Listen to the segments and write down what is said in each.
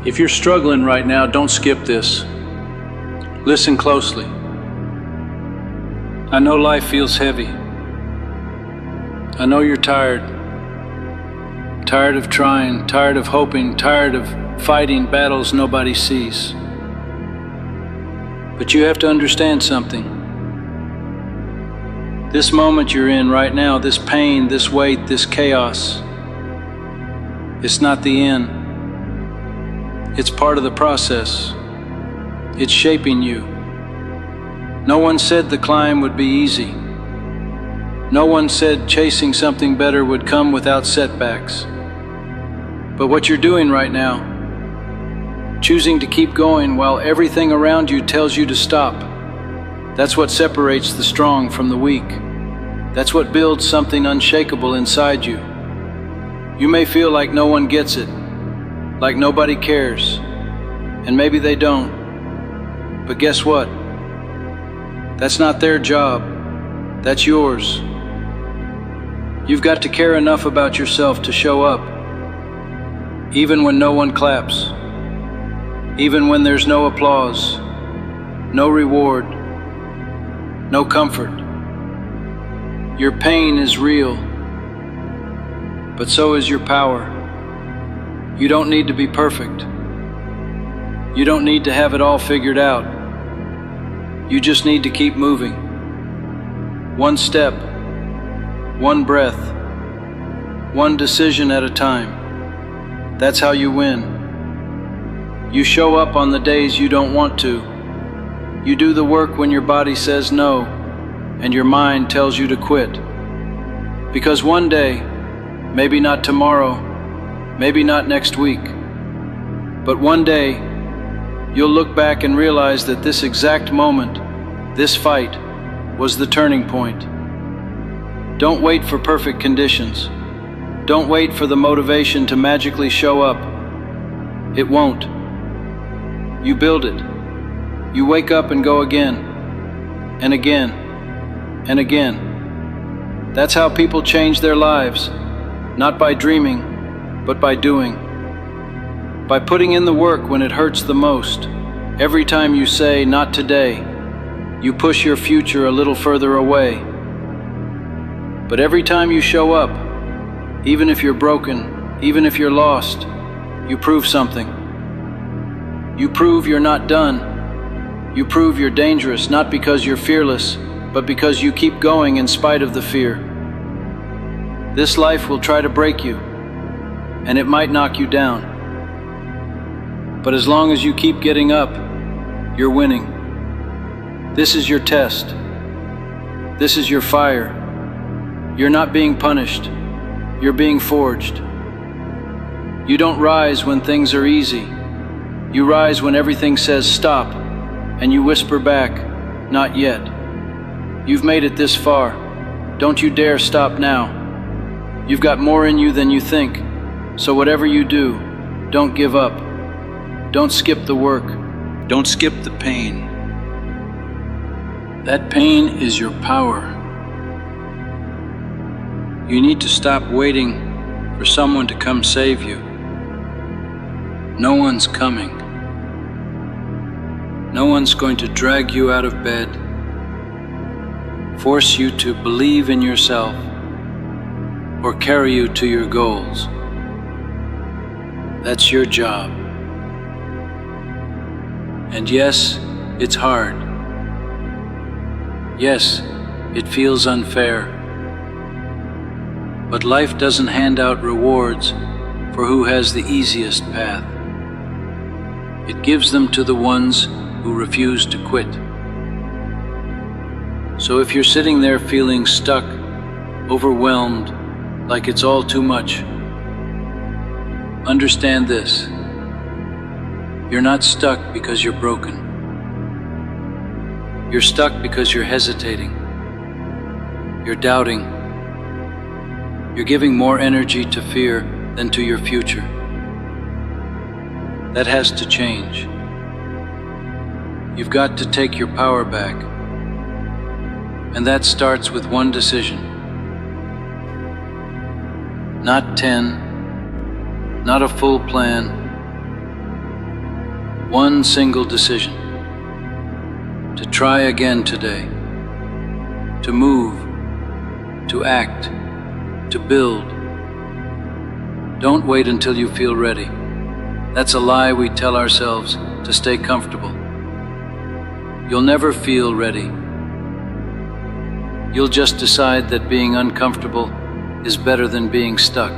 If you're struggling right now, don't skip this. Listen closely. I know life feels heavy. I know you're tired. Tired of trying, tired of hoping, tired of fighting battles nobody sees. But you have to understand something. This moment you're in right now, this pain, this weight, this chaos, it's not the end. It's part of the process. It's shaping you. No one said the climb would be easy. No one said chasing something better would come without setbacks. But what you're doing right now, choosing to keep going while everything around you tells you to stop, that's what separates the strong from the weak. That's what builds something unshakable inside you. You may feel like no one gets it, like nobody cares, and maybe they don't. But guess what? That's not their job. That's yours. You've got to care enough about yourself to show up, even when no one claps, even when there's no applause, no reward, no comfort. Your pain is real, but so is your power. You don't need to be perfect. You don't need to have it all figured out. You just need to keep moving. One step, one breath, one decision at a time. That's how you win. You show up on the days you don't want to. You do the work when your body says no and your mind tells you to quit. Because one day, maybe not tomorrow, maybe not next week, but one day, you'll look back and realize that this exact moment, this fight, was the turning point. Don't wait for perfect conditions. Don't wait for the motivation to magically show up. It won't. You build it. You wake up and go again, and again, and again. That's how people change their lives, not by dreaming, but by doing. By putting in the work when it hurts the most. Every time you say, "Not today," you push your future a little further away. But every time you show up, even if you're broken, even if you're lost, you prove something. You prove you're not done. You prove you're dangerous, not because you're fearless, but because you keep going in spite of the fear. This life will try to break you, and it might knock you down. But as long as you keep getting up, you're winning. This is your test. This is your fire. You're not being punished. You're being forged. You don't rise when things are easy. You rise when everything says stop, and you whisper back, "Not yet." You've made it this far. Don't you dare stop now. You've got more in you than you think, so whatever you do, don't give up. Don't skip the work. Don't skip the pain. That pain is your power. You need to stop waiting for someone to come save you. No one's coming. No one's going to drag you out of bed, force you to believe in yourself, or carry you to your goals. That's your job. And yes, it's hard. Yes, it feels unfair. But life doesn't hand out rewards for who has the easiest path. It gives them to the ones who refuse to quit. So if you're sitting there feeling stuck, overwhelmed, like it's all too much, understand this. You're not stuck because you're broken. You're stuck because you're hesitating. You're doubting. You're giving more energy to fear than to your future. That has to change. You've got to take your power back. And that starts with one decision. Not 10, not a full plan, One single decision. To try again today. To move. To act. To build. Don't wait until you feel ready. That's a lie we tell ourselves to stay comfortable. You'll never feel ready. You'll just decide that being uncomfortable is better than being stuck.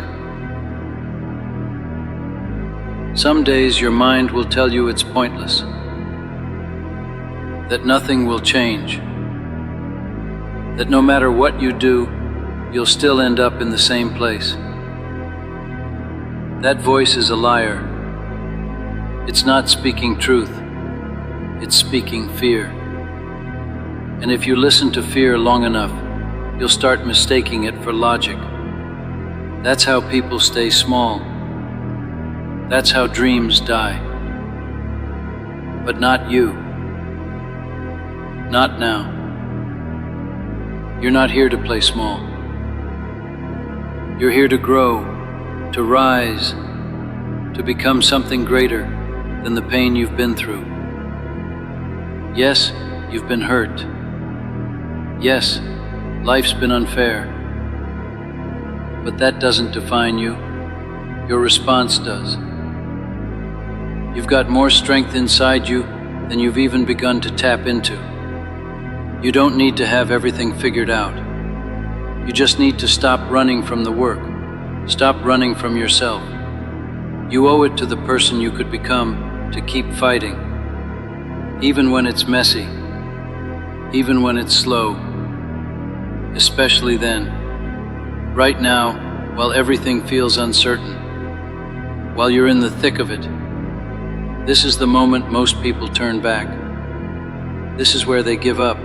Some days your mind will tell you it's pointless, that nothing will change, that no matter what you do, you'll still end up in the same place. That voice is a liar. It's not speaking truth, it's speaking fear. And if you listen to fear long enough, you'll start mistaking it for logic. That's how people stay small. That's how dreams die. But not you. Not now. You're not here to play small. You're here to grow, to rise, to become something greater than the pain you've been through. Yes, you've been hurt. Yes, life's been unfair. But that doesn't define you. Your response does. You've got more strength inside you than you've even begun to tap into. You don't need to have everything figured out. You just need to stop running from the work. Stop running from yourself. You owe it to the person you could become to keep fighting, even when it's messy, even when it's slow, especially then. Right now, while everything feels uncertain, while you're in the thick of it, this is the moment most people turn back. This is where they give up,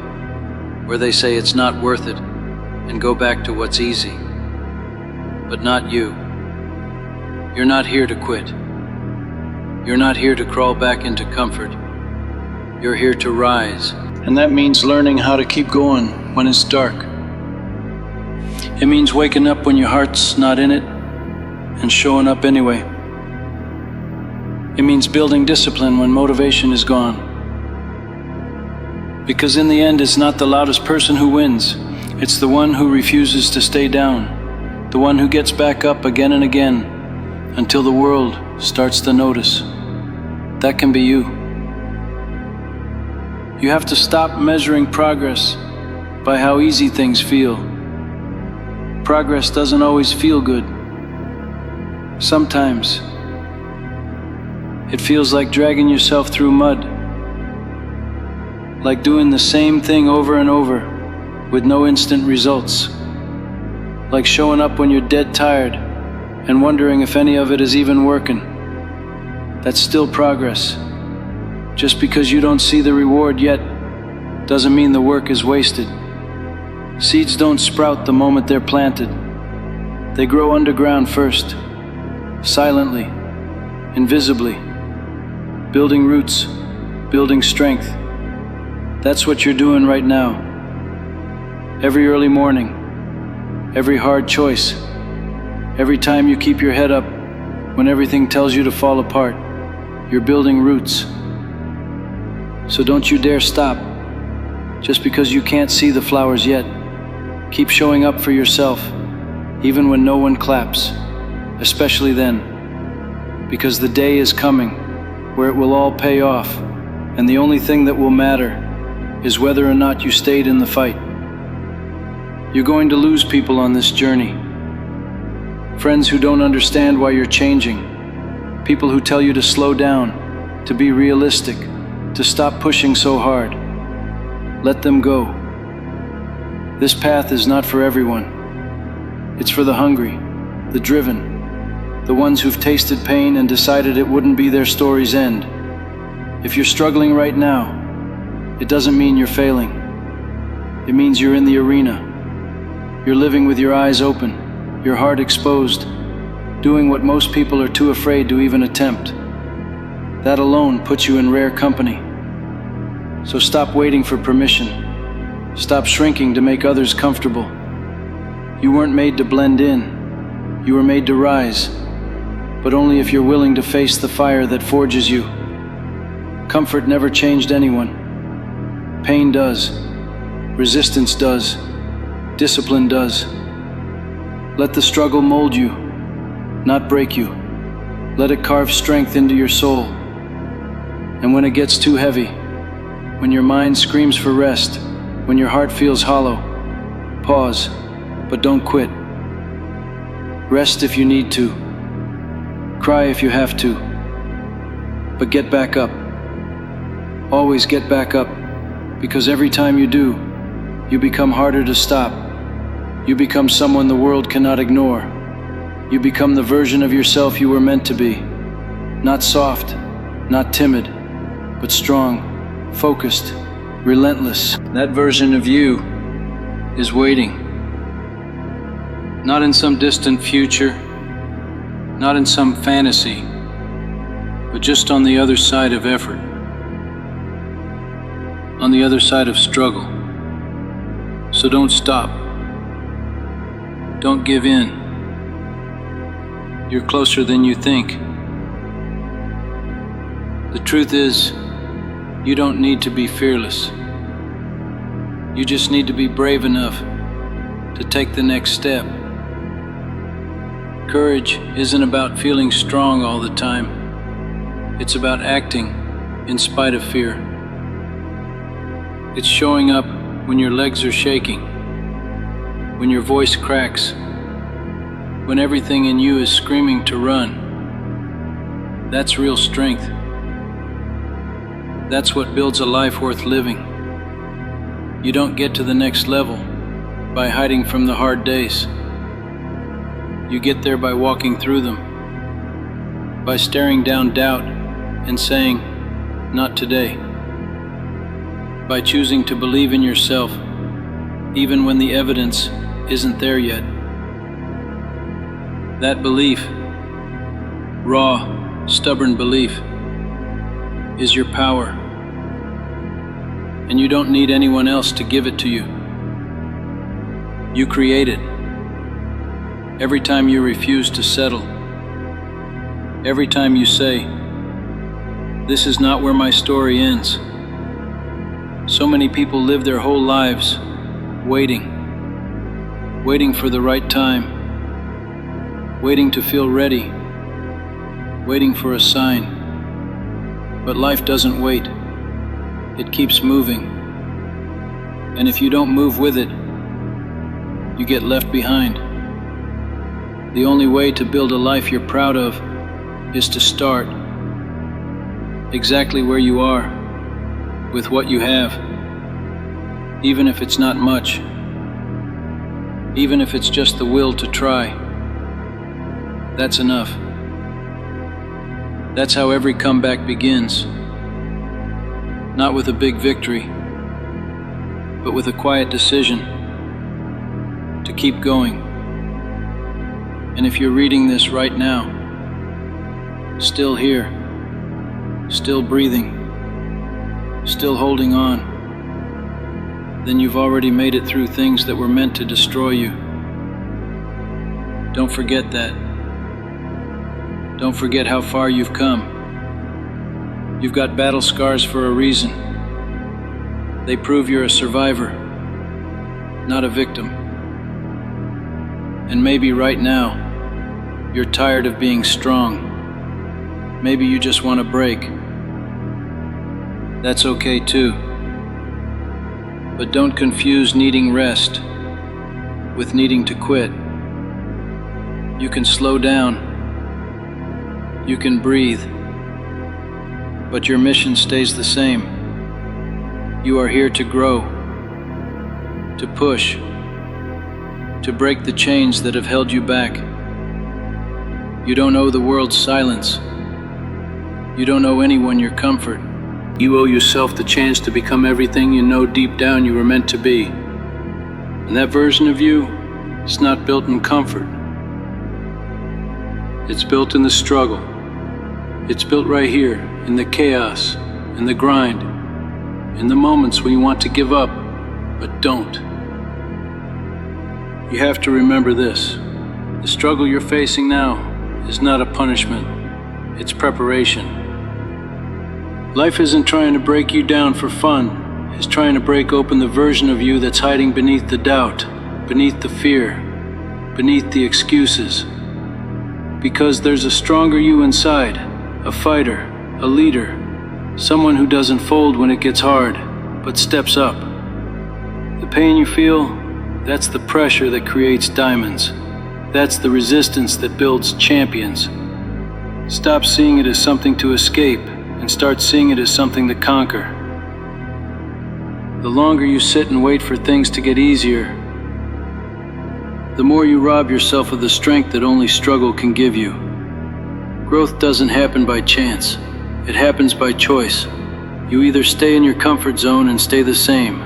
where they say it's not worth it, and go back to what's easy. But not you. You're not here to quit. You're not here to crawl back into comfort. You're here to rise. And that means learning how to keep going when it's dark. It means waking up when your heart's not in it and showing up anyway. It means building discipline when motivation is gone. Because in the end, it's not the loudest person who wins. It's the one who refuses to stay down. The one who gets back up again and again until the world starts to notice. That can be you. You have to stop measuring progress by how easy things feel. Progress doesn't always feel good. Sometimes it feels like dragging yourself through mud, like doing the same thing over and over with no instant results, like showing up when you're dead tired and wondering if any of it is even working. That's still progress. Just because you don't see the reward yet doesn't mean the work is wasted. Seeds don't sprout the moment they're planted. They grow underground first, silently, invisibly, building roots, building strength. That's what you're doing right now. Every early morning, every hard choice, every time you keep your head up when everything tells you to fall apart, you're building roots. So don't you dare stop just because you can't see the flowers yet. Keep showing up for yourself, even when no one claps, especially then, because the day is coming where it will all pay off, and the only thing that will matter is whether or not you stayed in the fight. You're going to lose people on this journey. Friends who don't understand why you're changing. People who tell you to slow down, to be realistic, to stop pushing so hard. Let them go. This path is not for everyone. It's for the hungry, the driven, the ones who've tasted pain and decided it wouldn't be their story's end. If you're struggling right now, it doesn't mean you're failing. It means you're in the arena. You're living with your eyes open, your heart exposed, doing what most people are too afraid to even attempt. That alone puts you in rare company. So stop waiting for permission. Stop shrinking to make others comfortable. You weren't made to blend in. You were made to rise, but only if you're willing to face the fire that forges you. Comfort never changed anyone. Pain does. Resistance does. Discipline does. Let the struggle mold you, not break you. Let it carve strength into your soul. And when it gets too heavy, when your mind screams for rest, when your heart feels hollow, pause, but don't quit. Rest if you need to. Cry if you have to. But get back up. Always get back up, because every time you do, you become harder to stop. You become someone the world cannot ignore. You become the version of yourself you were meant to be. Not soft, not timid, but strong, focused, relentless. That version of you is waiting. Not in some distant future, not in some fantasy, but just on the other side of effort, on the other side of struggle. So don't stop. Don't give in. You're closer than you think. The truth is, you don't need to be fearless. You just need to be brave enough to take the next step. Courage isn't about feeling strong all the time. It's about acting in spite of fear. It's showing up when your legs are shaking, when your voice cracks, when everything in you is screaming to run. That's real strength. That's what builds a life worth living. You don't get to the next level by hiding from the hard days. You get there by walking through them, by staring down doubt and saying, "Not today." By choosing to believe in yourself, even when the evidence isn't there yet. That belief, raw, stubborn belief, is your power. And you don't need anyone else to give it to you. You create it. Every time you refuse to settle, every time you say, "This is not where my story ends." So many people live their whole lives waiting for the right time, waiting to feel ready, waiting for a sign. But life doesn't wait. It keeps moving. And if you don't move with it, you get left behind. The only way to build a life you're proud of is to start exactly where you are, with what you have, even if it's not much, even if it's just the will to try. That's enough. That's how every comeback begins. Not with a big victory, but with a quiet decision to keep going. And if you're reading this right now, still here, still breathing, still holding on, then you've already made it through things that were meant to destroy you. Don't forget that. Don't forget how far you've come. You've got battle scars for a reason. They prove you're a survivor, not a victim. And maybe right now, you're tired of being strong. Maybe you just want a break. That's okay too. But don't confuse needing rest with needing to quit. You can slow down. You can breathe. But your mission stays the same. You are here to grow, to push, to break the chains that have held you back. You don't owe the world silence. You don't owe anyone your comfort. You owe yourself the chance to become everything you know deep down you were meant to be. And that version of you is not built in comfort. It's built in the struggle. It's built right here, in the chaos, in the grind, in the moments when you want to give up, but don't. You have to remember this. The struggle you're facing now is not a punishment. It's preparation. Life isn't trying to break you down for fun. It's trying to break open the version of you that's hiding beneath the doubt, beneath the fear, beneath the excuses. Because there's a stronger you inside, a fighter, a leader, someone who doesn't fold when it gets hard, but steps up. The pain you feel, that's the pressure that creates diamonds. That's the resistance that builds champions. Stop seeing it as something to escape and start seeing it as something to conquer. The longer you sit and wait for things to get easier, the more you rob yourself of the strength that only struggle can give you. Growth doesn't happen by chance. It happens by choice. You either stay in your comfort zone and stay the same,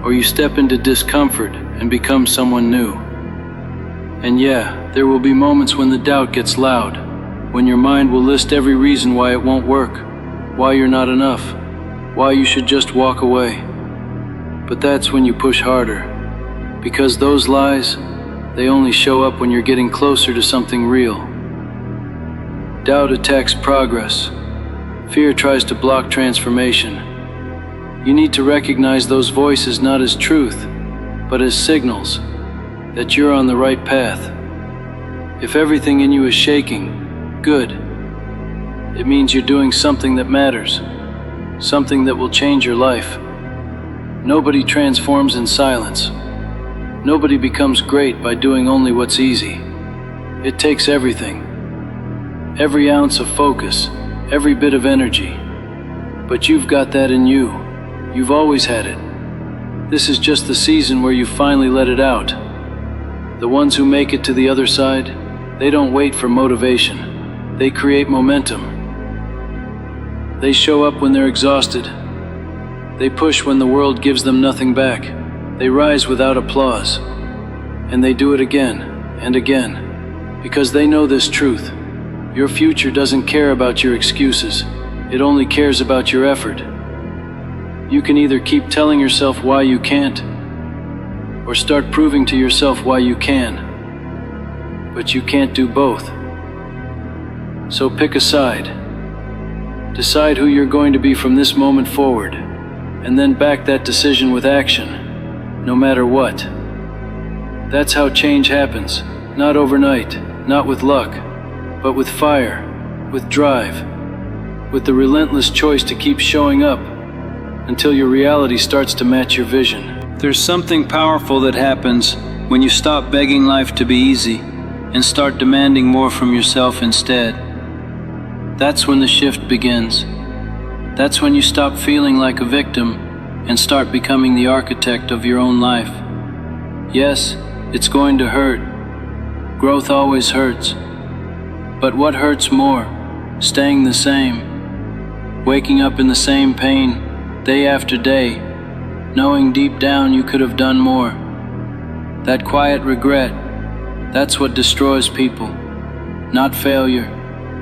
or you step into discomfort and become someone new. And yeah, there will be moments when the doubt gets loud, when your mind will list every reason why it won't work, why you're not enough, why you should just walk away. But that's when you push harder, because those lies, they only show up when you're getting closer to something real. Doubt attacks progress. Fear tries to block transformation. You need to recognize those voices not as truth, but as signals that you're on the right path. If everything in you is shaking, good. It means you're doing something that matters, something that will change your life. Nobody transforms in silence. Nobody becomes great by doing only what's easy. It takes everything. Every ounce of focus, every bit of energy. But you've got that in you. You've always had it. This is just the season where you finally let it out. The ones who make it to the other side, they don't wait for motivation. They create momentum. They show up when they're exhausted. They push when the world gives them nothing back. They rise without applause. And they do it again and again, because they know this truth. Your future doesn't care about your excuses. It only cares about your effort. You can either keep telling yourself why you can't, or start proving to yourself why you can. But you can't do both. So pick a side. Decide who you're going to be from this moment forward, and then back that decision with action, no matter what. That's how change happens, not overnight, not with luck, but with fire, with drive, with the relentless choice to keep showing up until your reality starts to match your vision. There's something powerful that happens when you stop begging life to be easy and start demanding more from yourself instead. That's when the shift begins. That's when you stop feeling like a victim and start becoming the architect of your own life. Yes, it's going to hurt. Growth always hurts. But what hurts more? Staying the same. Waking up in the same pain, day after day, knowing deep down you could have done more. That quiet regret, that's what destroys people. Not failure,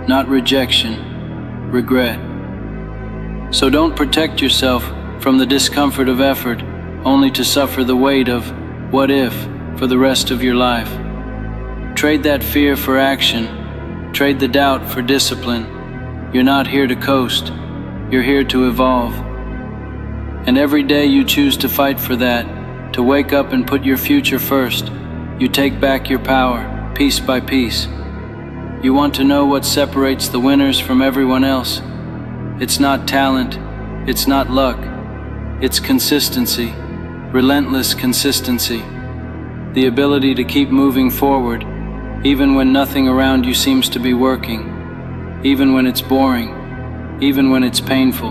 not rejection, regret. So don't protect yourself from the discomfort of effort, only to suffer the weight of what if for the rest of your life. Trade that fear for action. Trade the doubt for discipline. You're not here to coast. You're here to evolve. And every day you choose to fight for that, to wake up and put your future first, you take back your power, piece by piece. You want to know what separates the winners from everyone else? It's not talent, it's not luck, it's consistency, relentless consistency. The ability to keep moving forward, even when nothing around you seems to be working, even when it's boring, even when it's painful,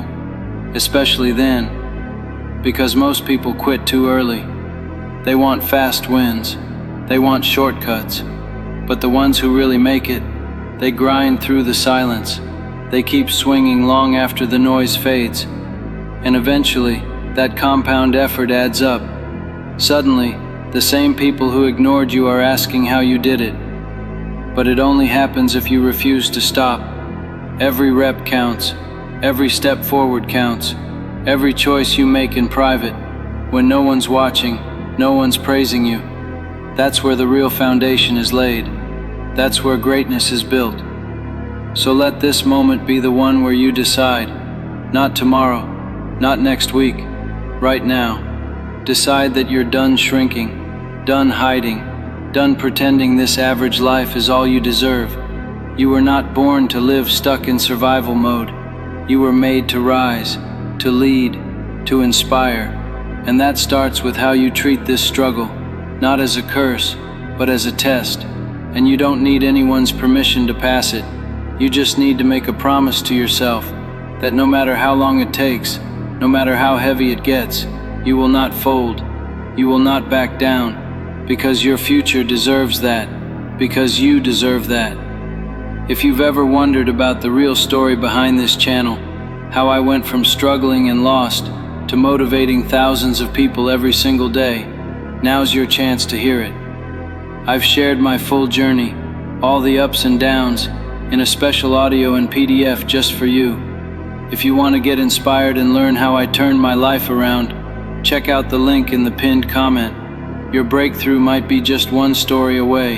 especially then, because most people quit too early. They want fast wins, they want shortcuts, but the ones who really make it, they grind through the silence, they keep swinging long after the noise fades, and eventually, that compound effort adds up. Suddenly, the same people who ignored you are asking how you did it. But it only happens if you refuse to stop. Every rep counts. Every step forward counts. Every choice you make in private, when no one's watching, no one's praising you. That's where the real foundation is laid. That's where greatness is built. So let this moment be the one where you decide, Not tomorrow, not next week, right now. Decide that you're done shrinking, done hiding, done pretending this average life is all you deserve. You were not born to live stuck in survival mode. You were made to rise, to lead, to inspire. And that starts with how you treat this struggle, not as a curse, but as a test. And you don't need anyone's permission to pass it. You just need to make a promise to yourself that no matter how long it takes, no matter how heavy it gets, you will not fold, you will not back down, because your future deserves that, because you deserve that. If you've ever wondered about the real story behind this channel, how I went from struggling and lost to motivating thousands of people every single day, now's your chance to hear it. I've shared my full journey, all the ups and downs, in a special audio and PDF just for you. If you want to get inspired and learn how I turned my life around, check out the link in the pinned comment. Your breakthrough might be just one story away.